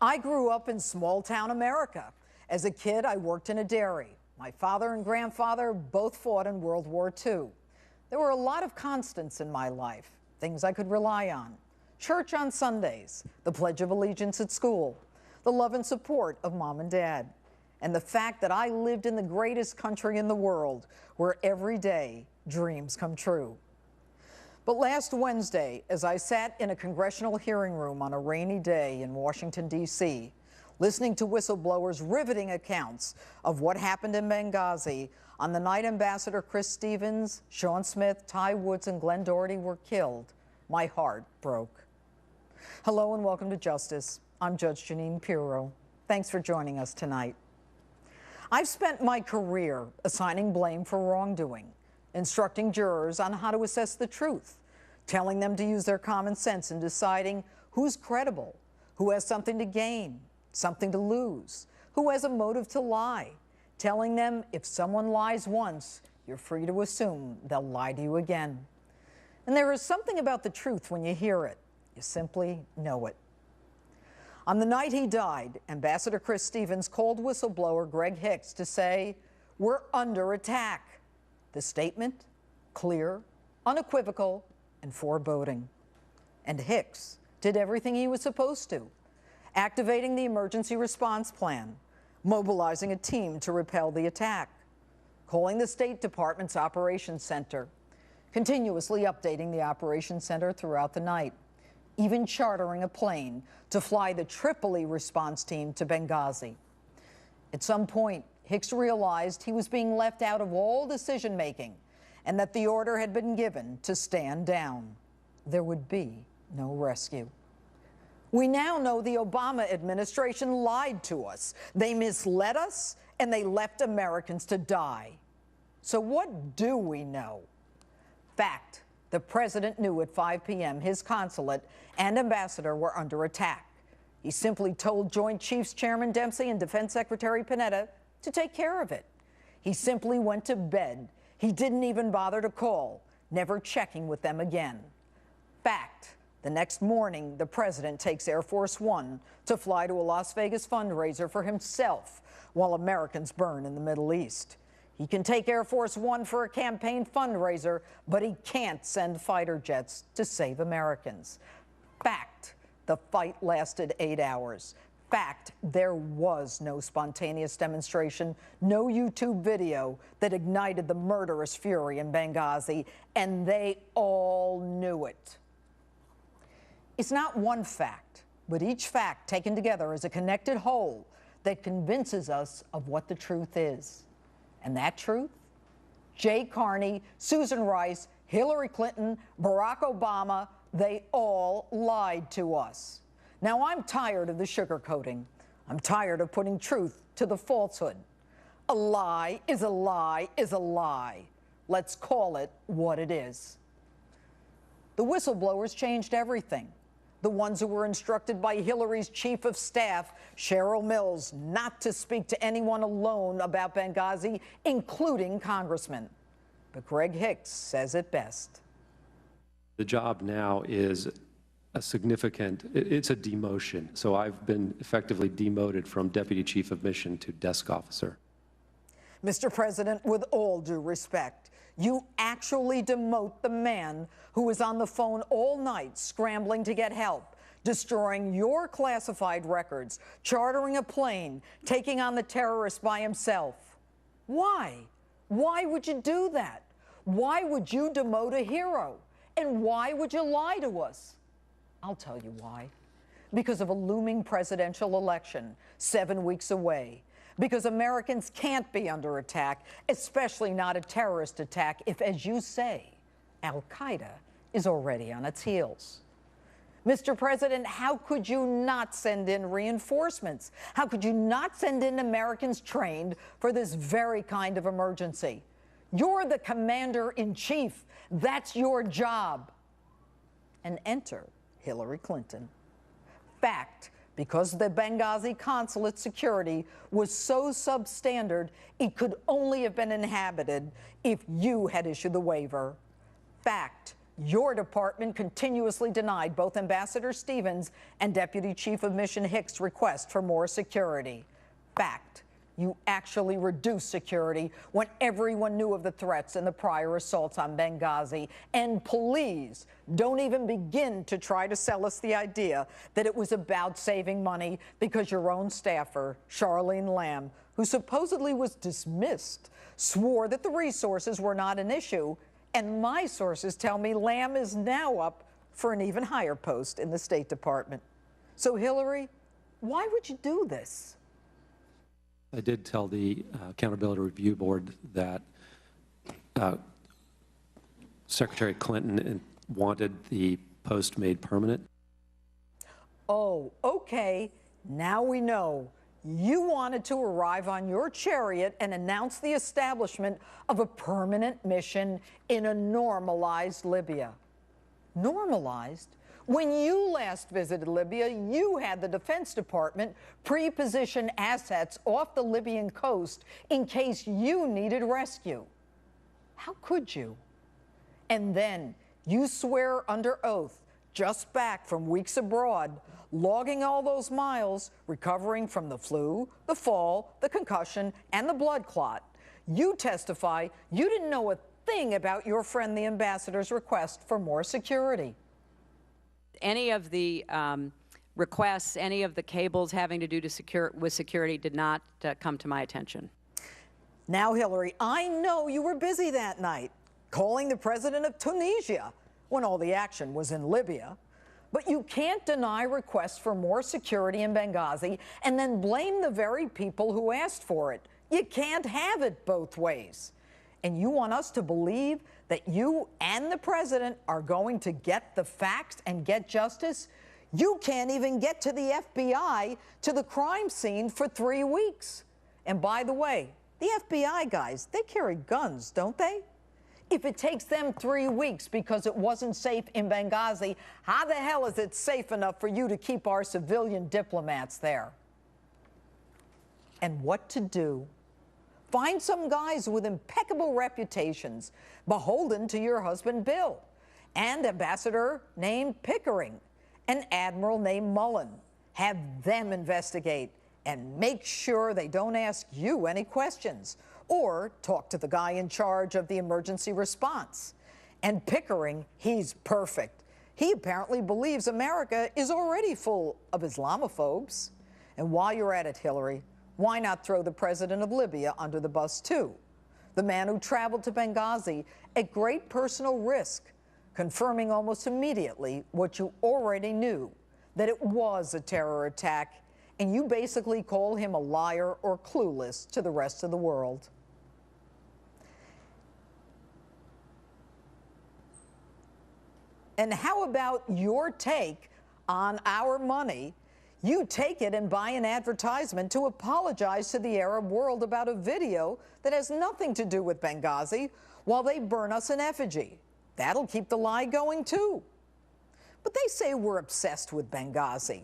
I grew up in small-town America. As a kid, I worked in a dairy. My father and grandfather both fought in World War II. There were a lot of constants in my life, things I could rely on. Church on Sundays, the Pledge of Allegiance at school, the love and support of mom and dad, and the fact that I lived in the greatest country in the world, where every day dreams come true. But last Wednesday, as I sat in a congressional hearing room on a rainy day in Washington, D.C., listening to whistleblowers' riveting accounts of what happened in Benghazi on the night Ambassador Chris Stevens, Sean Smith, Ty Woods, and Glenn Doherty were killed, my heart broke. Hello and welcome to Justice. I'm Judge Jeanine Pirro. Thanks for joining us tonight. I've spent my career assigning blame for wrongdoing, instructing jurors on how to assess the truth, telling them to use their common sense in deciding who's credible, who has something to gain, something to lose, who has a motive to lie, telling them if someone lies once, you're free to assume they'll lie to you again. And there is something about the truth when you hear it. You simply know it. On the night he died, Ambassador Chris Stevens called whistleblower Greg Hicks to say, "We're under attack." The statement, clear, unequivocal, and foreboding. And Hicks did everything he was supposed to, activating the emergency response plan, mobilizing a team to repel the attack, calling the State Department's Operations Center, continuously updating the Operations Center throughout the night, even chartering a plane to fly the Tripoli response team to Benghazi. At some point, Hicks realized he was being left out of all decision-making and that the order had been given to stand down. There would be no rescue. We now know the Obama administration lied to us. They misled us, and they left Americans to die. So what do we know? Fact, the president knew at 5 p.m. his consulate and ambassador were under attack. He simply told Joint Chiefs Chairman Dempsey and Defense Secretary Panetta to take care of it. He simply went to bed. He didn't even bother to call, never checking with them again. Fact, the next morning, the president takes Air Force One to fly to a Las Vegas fundraiser for himself while Americans burn in the Middle East. He can take Air Force One for a campaign fundraiser, but he can't send fighter jets to save Americans. Fact, the fight lasted 8 hours. Fact, there was no spontaneous demonstration, no YouTube video that ignited the murderous fury in Benghazi, and they all knew it. It's not one fact, but each fact taken together is a connected whole that convinces us of what the truth is. And that truth? Jay Carney, Susan Rice, Hillary Clinton, Barack Obama, they all lied to us. Now, I'm tired of the sugarcoating. I'm tired of putting truth to the falsehood. A lie is a lie is a lie. Let's call it what it is. The whistleblowers changed everything. The ones who were instructed by Hillary's chief of staff, Cheryl Mills, not to speak to anyone alone about Benghazi, including congressmen. But Greg Hicks says it best. The job now is it's a demotion. So I've been effectively demoted from deputy chief of mission to desk officer. Mr. President, with all due respect, you actually demote the man who was on the phone all night scrambling to get help, destroying your classified records, chartering a plane, taking on the terrorist by himself. Why? Why would you do that? Why would you demote a hero? And why would you lie to us? I'll tell you why. Because of a looming presidential election 7 weeks away. Because Americans can't be under attack, especially not a terrorist attack, if, as you say, Al-Qaeda is already on its heels. Mr. President, how could you not send in reinforcements? How could you not send in Americans trained for this very kind of emergency? You're the commander-in-chief. That's your job. And enter Hillary Clinton. Fact, because the Benghazi consulate security was so substandard, it could only have been inhabited if you had issued the waiver. Fact, Your department continuously denied both Ambassador Stevens and Deputy Chief of Mission Hicks' request for more security. Fact, you actually reduced security when everyone knew of the threats and the prior assaults on Benghazi. And please, don't even begin to try to sell us the idea that it was about saving money, because your own staffer, Charlene Lamb, who supposedly was dismissed, swore that the resources were not an issue. And my sources tell me Lamb is now up for an even higher post in the State Department. So, Hillary, why would you do this? I did tell the Accountability Review Board that Secretary Clinton wanted the post made permanent. Oh, okay. Now we know. You wanted to arrive on your chariot and announce the establishment of a permanent mission in a normalized Libya. Normalized? When you last visited Libya, you had the Defense Department pre-position assets off the Libyan coast in case you needed rescue. How could you? And then you swear under oath, just back from weeks abroad, logging all those miles, recovering from the flu, the fall, the concussion, and the blood clot. You testify you didn't know a thing about your friend the ambassador's request for more security. Any of the requests, any of the cables having to do with security did not come to my attention. Now, Hillary, I know you were busy that night, calling the president of Tunisia when all the action was in Libya. But you can't deny requests for more security in Benghazi and then blame the very people who asked for it. You can't have it both ways. And you want us to believe that you and the president are going to get the facts and get justice? You can't even get to the FBI, to the crime scene, for 3 weeks. And by the way, the FBI guys, they carry guns, don't they? If it takes them 3 weeks because it wasn't safe in Benghazi, how the hell is it safe enough for you to keep our civilian diplomats there? And what to do? Find some guys with impeccable reputations, beholden to your husband Bill, and ambassador named Pickering, an admiral named Mullen. Have them investigate and make sure they don't ask you any questions, or talk to the guy in charge of the emergency response. And Pickering, he's perfect. He apparently believes America is already full of Islamophobes. And while you're at it, Hillary, why not throw the president of Libya under the bus, too? The man who traveled to Benghazi at great personal risk, confirming almost immediately what you already knew, that it was a terror attack, and you basically call him a liar or clueless to the rest of the world. And how about your take on our money? You take it and buy an advertisement to apologize to the Arab world about a video that has nothing to do with Benghazi while they burn us in effigy. That'll keep the lie going, too. But they say we're obsessed with Benghazi.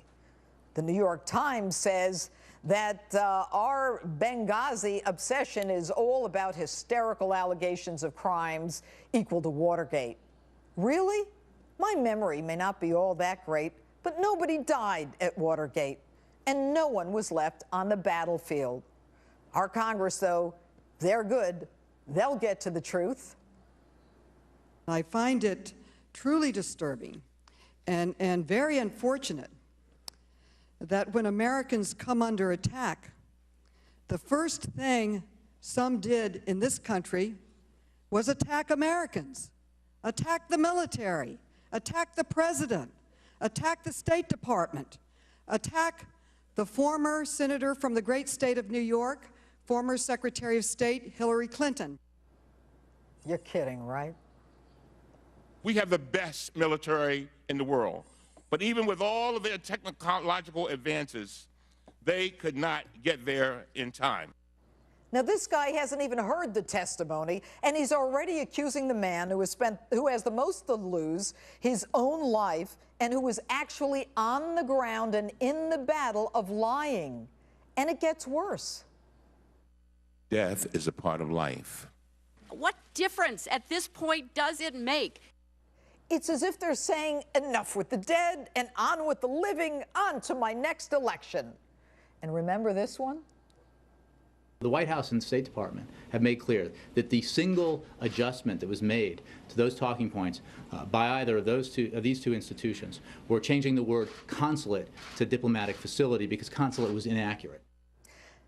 The New York Times says that our Benghazi obsession is all about hysterical allegations of crimes equal to Watergate. Really? My memory may not be all that great, but nobody died at Watergate, and no one was left on the battlefield. Our Congress, though, they're good. They'll get to the truth. I find it truly disturbing and very unfortunate that when Americans come under attack, the first thing some did in this country was attack Americans, attack the military, attack the president, attack the State Department, attack the former senator from the great state of New York, former Secretary of State Hillary Clinton. You're kidding, right? We have the best military in the world. But even with all of their technological advances, they could not get there in time. Now, this guy hasn't even heard the testimony, and he's already accusing the man who has the most to lose, his own life, and who was actually on the ground and in the battle, of lying. And it gets worse. Death is a part of life. What difference at this point does it make? It's as if they're saying, enough with the dead and on with the living, on to my next election. And remember this one? The White House and the State Department have made clear that the single adjustment that was made to those talking points by either of these two institutions were changing the word consulate to diplomatic facility because consulate was inaccurate.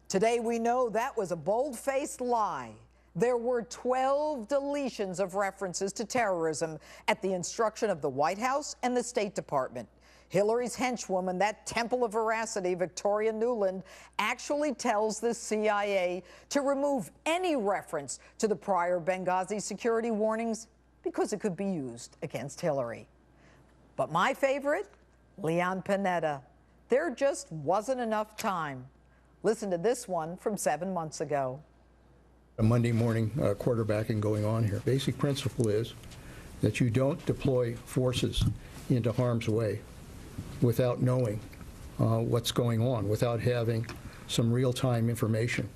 Today we know that was a bold-faced lie. There were 12 deletions of references to terrorism at the instruction of the White House and the State Department. Hillary's henchwoman, that temple of veracity, Victoria Nuland, actually tells the CIA to remove any reference to the prior Benghazi security warnings because it could be used against Hillary. But my favorite, Leon Panetta. There just wasn't enough time. Listen to this one from 7 months ago. A Monday morning quarterbacking going on here. Basic principle is that you don't deploy forces into harm's way without knowing what's going on, without having some real-time information.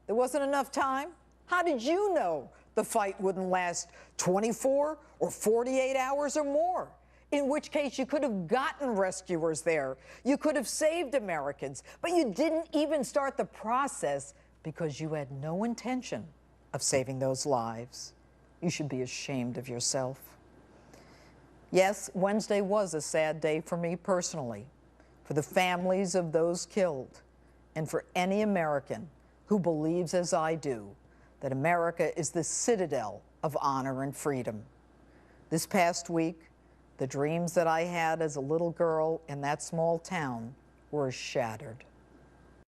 There wasn't enough time? How did you know the fight wouldn't last 24 or 48 hours or more? In which case you could have gotten rescuers there. You could have saved Americans, but you didn't even start the process because you had no intention of saving those lives. You should be ashamed of yourself. Yes, Wednesday was a sad day for me personally, for the families of those killed, and for any American who believes, as I do, that America is the citadel of honor and freedom. This past week, the dreams that I had as a little girl in that small town were shattered.